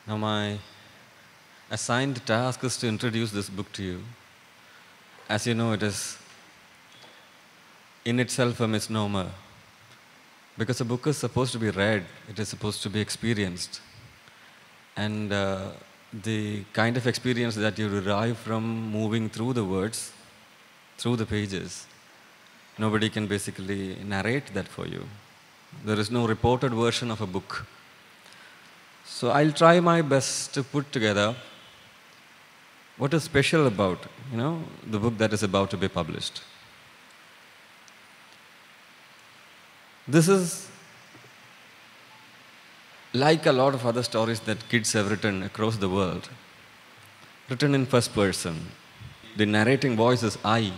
Now my assigned task is to introduce this book to you. As you know, it is in itself a misnomer. Because a book is supposed to be read, it is supposed to be experienced. And the kind of experience that you derive from moving through the words, through the pages, nobody can basically narrate that for you. There is no reported version of a book. So I'll try my best to put together what is special about, the book that is about to be published. This is like a lot of other stories that kids have written across the world, written in first person. The narrating voice is I.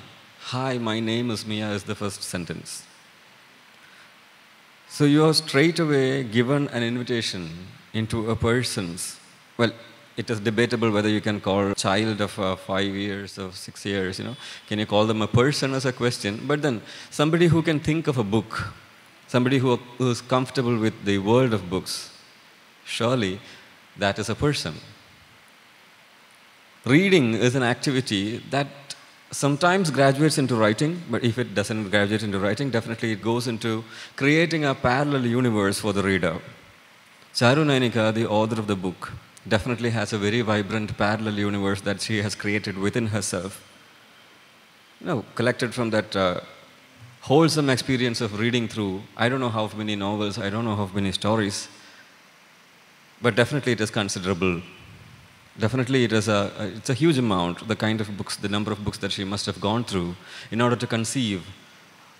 Hi, my name is Mia is the first sentence. So you are straight away given an invitation into a person's, well, it is debatable whether you can call a child of 5 years or 6 years, Can you call them a person as a question? But then somebody who can think of a book, somebody who is comfortable with the world of books, surely that is a person. Reading is an activity that sometimes graduates into writing, but if it doesn't graduate into writing, definitely it goes into creating a parallel universe for the reader. Charunainika, the author of the book, definitely has a very vibrant parallel universe that she has created within herself. Collected from that wholesome experience of reading through, I don't know how many novels, I don't know how many stories, but definitely it is considerable. Definitely it's a huge amount, the kind of books, the number of books that she must have gone through in order to conceive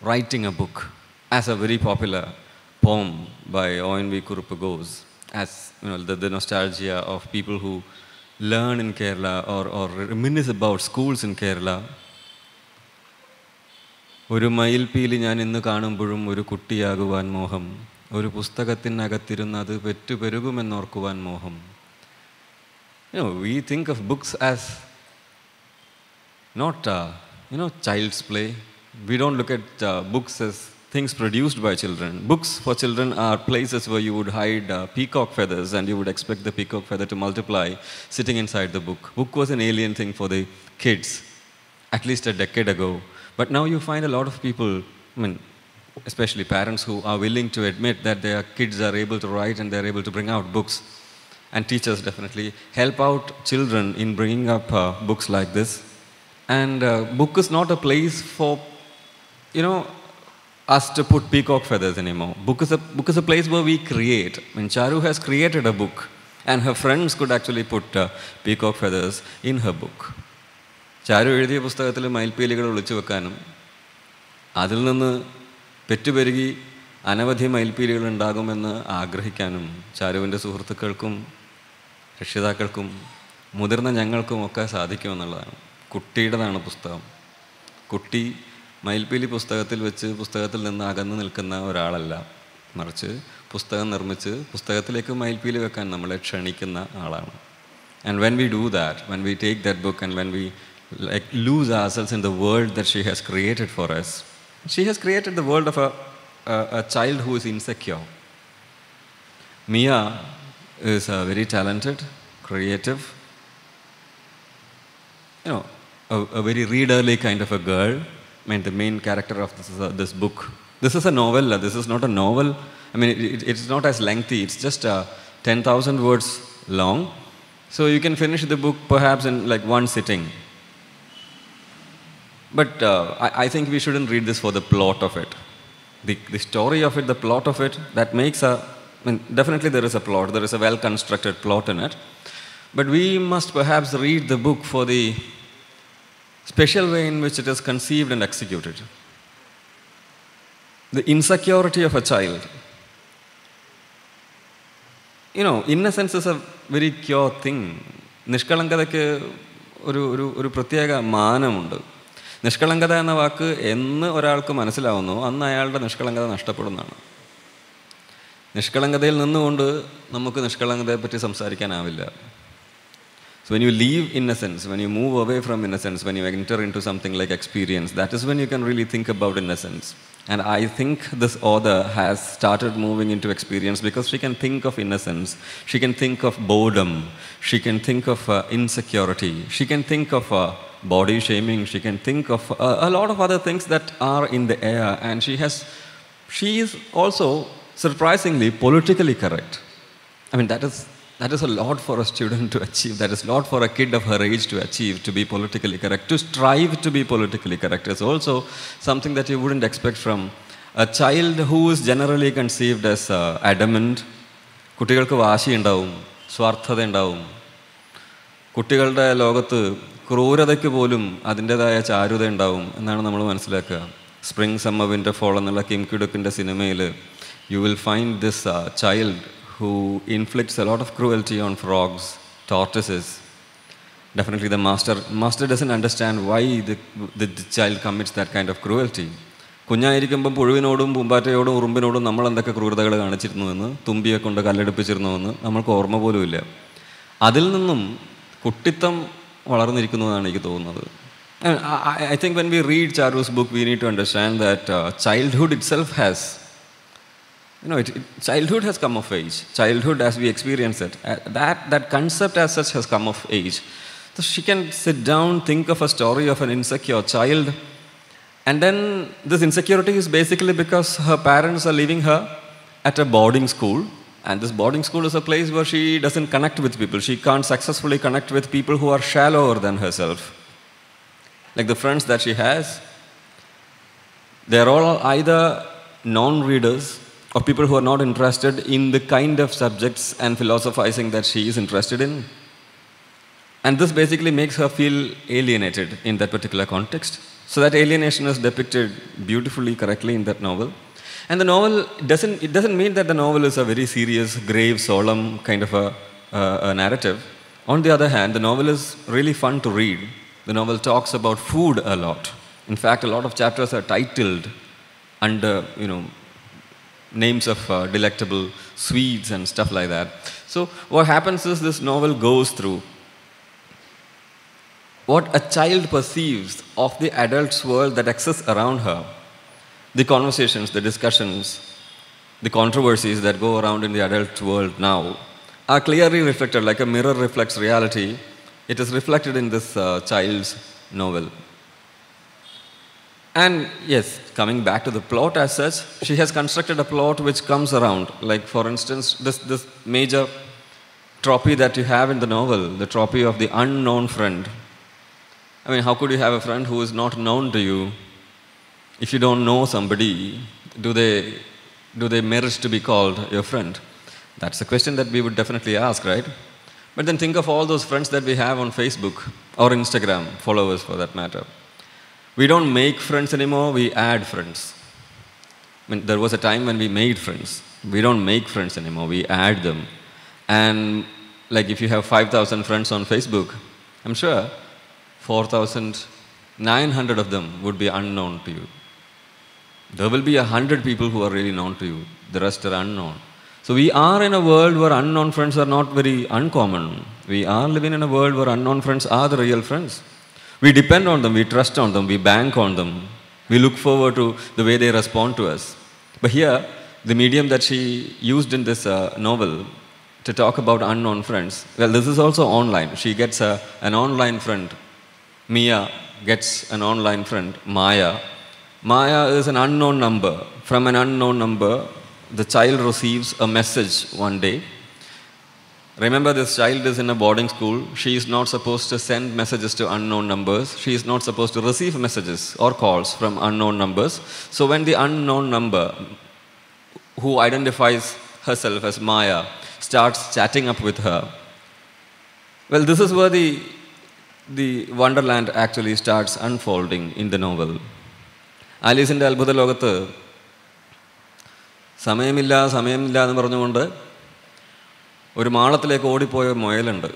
writing a book, as a very popular poem by O.N.V. Kurupu goes, as the nostalgia of people who learn in Kerala or reminisce about schools in Kerala. ഒരു മയിൽപീലി ഞാൻ ഇന്ന് കാണുമ്പോഴും ഒരു കുട്ടിയാകുവാൻ മോഹം ഒരു പുസ്തകത്തിനകത്തിരുന്ന് അത് പെറ്റുപെരുകുമെന്നോർക്കുവാൻ മോഹം. We think of books as not child's play. We don't look at books as things produced by children. Books for children are places where you would hide peacock feathers and you would expect the peacock feather to multiply sitting inside the book. Book was an alien thing for the kids, at least a decade ago. But now you find a lot of people, especially parents who are willing to admit that their kids are able to write and they're able to bring out books. And teachers definitely help out children in bringing up books like this. And book is not a place for, us to put peacock feathers anymore. Book is a place where we create. Charu has created a book and her friends could actually put peacock feathers in her book. ചാരു എഴുതിയ പുസ്തകത്തിൽ മയിൽപ്പീലികൾ ഒളിച്ചു വെക്കാനും അതിൽ നിന്ന് പെറ്റുപെരുകി അനവധി മയിൽപ്പീലികൾ ഉണ്ടാകുമെന്ന് ആഗ്രഹിക്കാനും ചാരുവിൻ്റെ സുഹൃത്തുക്കൾക്കും രക്ഷിതാക്കൾക്കും മുതിർന്ന ഞങ്ങൾക്കുമൊക്കെ സാധിക്കുമെന്നുള്ളതാണ്. കുട്ടിയുടേതാണ് പുസ്തകം. കുട്ടി മയിൽപ്പീലി പുസ്തകത്തിൽ വെച്ച് പുസ്തകത്തിൽ നിന്ന് അകന്നു നിൽക്കുന്ന ഒരാളല്ല, മറിച്ച് പുസ്തകം നിർമ്മിച്ച് പുസ്തകത്തിലേക്ക് മയിൽപ്പീലി വെക്കാൻ നമ്മളെ ക്ഷണിക്കുന്ന ആളാണ്. And when we do that, when we take that book and when we lose ourselves in the world that she has created for us, she has created the world of a child who is insecure. Mia is a very talented, creative, a very readerly kind of a girl. The main character of this book. This is a novella. This is not a novel. It's not as lengthy. It's just 10,000 words long. So you can finish the book perhaps in like one sitting. But I think we shouldn't read this for the plot of it. The story of it, the plot of it, that makes definitely there is a plot. There is a well-constructed plot in it. But we must perhaps read the book for the special way in which it is conceived and executed. The insecurity of a child. Innocence is a very pure thing. നിഷ്കളങ്കതയ്ക്ക് ഒരു പ്രത്യേക മാനമുണ്ട്. നിഷ്കളങ്കത എന്ന വാക്ക് എന്ന് ഒരാൾക്ക് മനസ്സിലാവുന്നു അന്ന് അയാളുടെ നിഷ്കളങ്കത നഷ്ടപ്പെടുന്നതാണ്. നിഷ്കളങ്കതയിൽ നിന്നുകൊണ്ട് നമുക്ക് നിഷ്കളങ്കതയെപ്പറ്റി സംസാരിക്കാനാവില്ല. So when you leave innocence, when you move away from innocence, when you enter into something like experience, that is when you can really think about innocence. And I think this author has started moving into experience because she can think of innocence, she can think of boredom, she can think of insecurity, she can think of body shaming, she can think of a lot of other things that are in the air, and she is also surprisingly politically correct. I mean, that is a lot for a student to achieve. That is a lot for a kid of her age to achieve, to be politically correct. To strive to be politically correct is also something that you wouldn't expect from a child who is generally conceived as adamant. കുട്ടികൾക്ക് വാശിയുണ്ടാവും, സ്വാർത്ഥതയുണ്ടാവും. കുട്ടികളുടെ ലോകത്ത് ക്രൂരതയ്ക്ക് പോലും അതിൻ്റെതായ ചാരുത ഉണ്ടാവും എന്നാണ് നമ്മൾ മനസ്സിലാക്കുക. Spring summer winter fall എന്നുള്ള കിം കിഡുക്കിൻ്റെ സിനിമയിൽ you will find this child who inflicts a lot of cruelty on frogs, tortoises. Definitely the master doesn't understand why the child commits that kind of cruelty. കുഞ്ഞായിരിക്കുമ്പം പുഴുവിനോടും പൂമ്പാറ്റയോടും ഉറുമ്പിനോടും നമ്മൾ എന്തൊക്കെ ക്രൂരതകൾ കാണിച്ചിരുന്നുവെന്ന്, തുമ്പിയെ കൊണ്ട് കല്ലെടുപ്പിച്ചിരുന്നുവെന്ന് നമ്മൾക്ക് ഓർമ്മ പോലുമില്ല. അതിൽ നിന്നും കുട്ടിത്തം വളർന്നിരിക്കുന്നതാണ് എനിക്ക് തോന്നുന്നത്. I think when we read Charu's book, we need to understand that childhood itself has, childhood has come of age. Childhood as we experience it, that concept as such has come of age. So she can sit down, think of a story of an insecure child, and then this insecurity is basically because her parents are leaving her at a boarding school, and this boarding school is a place where she doesn't connect with people. She can't successfully connect with people who are shallower than herself. Like the friends that she has, they're all either non-readers or people who are not interested in the kind of subjects and philosophizing that she is interested in. And this basically makes her feel alienated in that particular context. So that alienation is depicted beautifully, correctly in that novel. And the novel doesn't mean that the novel is a very serious, grave, solemn kind of a narrative. On the other hand, the novel is really fun to read. The novel talks about food a lot. In fact, a lot of chapters are titled under, names of delectable sweets and stuff like that. So what happens is this novel goes through what a child perceives of the adult's world that exists around her. The conversations, the discussions, the controversies that go around in the adult world now are clearly reflected, like a mirror reflects reality. It is reflected in this child's novel. And yes, coming back to the plot as such, she has constructed a plot which comes around. Like for instance, this major trophy that you have in the novel, the trophy of the unknown friend. I mean, how could you have a friend who is not known to you? If you don't know somebody, do they merit to be called your friend? That's a question that we would definitely ask, right? But then think of all those friends that we have on Facebook or Instagram, followers for that matter. We don't make friends anymore, we add friends. I mean, there was a time when we made friends. We don't make friends anymore, we add them. And like if you have 5,000 friends on Facebook, I'm sure 4,900 of them would be unknown to you. There will be 100 people who are really known to you. The rest are unknown. So we are in a world where unknown friends are not very uncommon. We are living in a world where unknown friends are the real friends. We depend on them, we trust on them, we bank on them. We look forward to the way they respond to us. But here, the medium that she used in this novel to talk about unknown friends, well, this is also online. She gets an online friend. Mia gets an online friend, Maya. Maya is an unknown number. From an unknown number, the child receives a message one day. Remember, this child is in a boarding school. She is not supposed to send messages to unknown numbers. She is not supposed to receive messages or calls from unknown numbers. So when the unknown number, who identifies herself as Maya, starts chatting up with her, well, this is where the wonderland actually starts unfolding in the novel. ആലീസിൻ്റെ അത്ഭുത ലോകത്ത് സമയമില്ല എന്ന് പറഞ്ഞുകൊണ്ട് ഒരു മാളത്തിലേക്ക് ഓടിപ്പോയ മുയലുണ്ട്.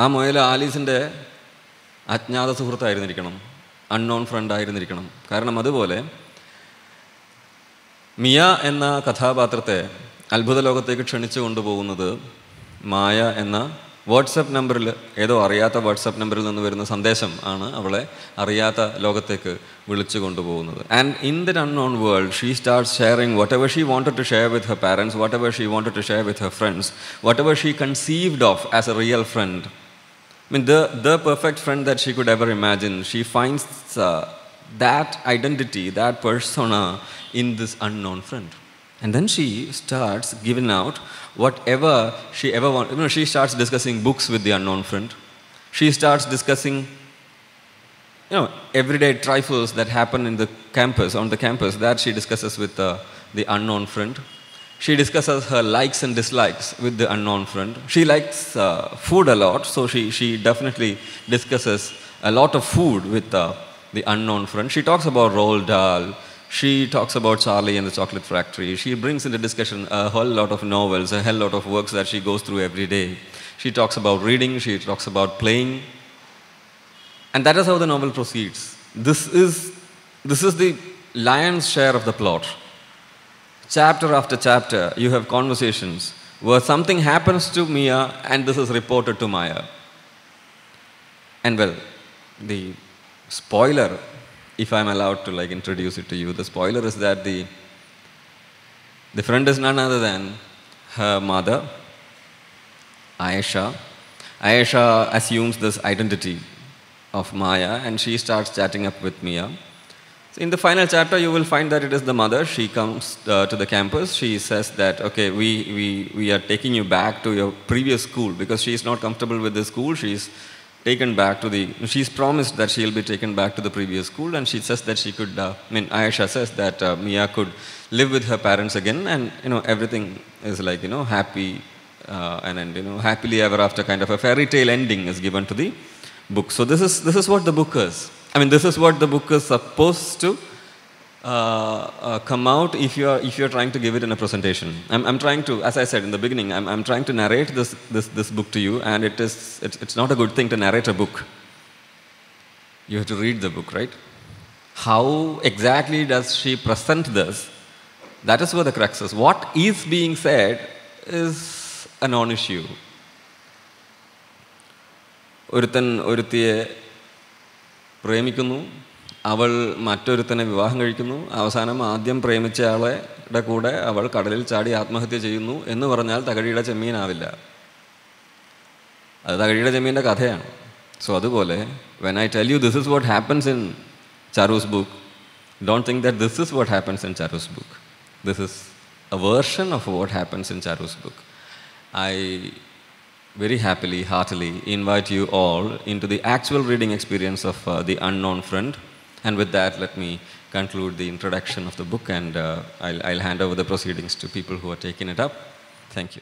ആ മുയൽ ആലീസിൻ്റെ അജ്ഞാത സുഹൃത്തായിരുന്നിരിക്കണം, unknown front ആയിരുന്നിരിക്കണം. കാരണം അതുപോലെ മിയ എന്ന കഥാപാത്രത്തെ അത്ഭുത ലോകത്തേക്ക് ക്ഷണിച്ചു കൊണ്ടുപോകുന്നത് മായ എന്ന വാട്സപ്പ് നമ്പറിൽ ഏതോ അറിയാത്ത വാട്സപ്പ് നമ്പറിൽ നിന്ന് വരുന്ന സന്ദേശം ആണ് അവളെ അറിയാത്ത ലോകത്തേക്ക് വിളിച്ചു കൊണ്ടുപോകുന്നത്. And in that unknown world she starts sharing whatever she wanted to share with her parents, whatever she wanted to share with her friends, whatever she conceived of as a real friend. I mean, the perfect friend that she could ever imagine. She finds that identity, that persona in this unknown friend. And then she starts giving out whatever she ever wanted. You know, she starts discussing books with the unknown friend. She starts discussing, you know, everyday trifles that happen in the campus, on the campus, that she discusses with the unknown friend. She discusses her likes and dislikes with the unknown friend. She likes food a lot, so she definitely discusses a lot of food with the unknown friend. She talks about Roald Dahl. She talks about Charlie and the Chocolate Factory. She brings into discussion a whole lot of novels, a hell lot of works that she goes through every day. She talks about reading, she talks about playing. And that is how the novel proceeds. This is the lion's share of the plot. Chapter after chapter, you have conversations where something happens to Mia and this is reported to Maya. And well, the spoiler, if I'm allowed to like introduce it to you, the spoiler is that the friend is none other than her mother, Ayesha. Ayesha assumes this identity of Maya and she starts chatting up with Mia. In the final chapter, you will find that it is the mother. She comes to the campus. She says that, okay, we are taking you back to your previous school because she is not comfortable with the school. She's taken back to she's promised that she'll be taken back to the previous school, and she says that she could, Ayesha says that Mia could live with her parents again, and, you know, everything is like, you know, happy, and you know, happily ever after kind of a fairy tale ending is given to the book. So this is what the book is. I mean, this is what the book is supposed to come out if you're trying to give it in a presentation. I'm trying to, as I said in the beginning, I'm trying to narrate this book to you, and it's not a good thing to narrate a book. You have to read the book, right? How exactly does she present this? That is where the crux is. What is being said is a non-issue. ഒരുത്തിയെ പ്രേമിക്കുന്നു, അവൾ മറ്റൊരുത്തനെ വിവാഹം കഴിക്കുന്നു, അവസാനം ആദ്യം പ്രേമിച്ച ആളുടെ കൂടെ അവൾ കടലിൽ ചാടി ആത്മഹത്യ ചെയ്യുന്നു എന്ന് പറഞ്ഞാൽ തകഴിയുടെ ചെമ്മീനാവില്ല. അത് തകഴിയുടെ ചെമ്മീൻ്റെ കഥയാണ്. സോ അതുപോലെ when I tell you this is what happens in Charu's book, don't think that this is what happens in Charu's book. This is a version of what happens in Charu's book. I very happily, heartily invite you all into the actual reading experience of The Unknown Friend. And with that, let me conclude the introduction of the book, and I'll hand over the proceedings to people who are taking it up. Thank you.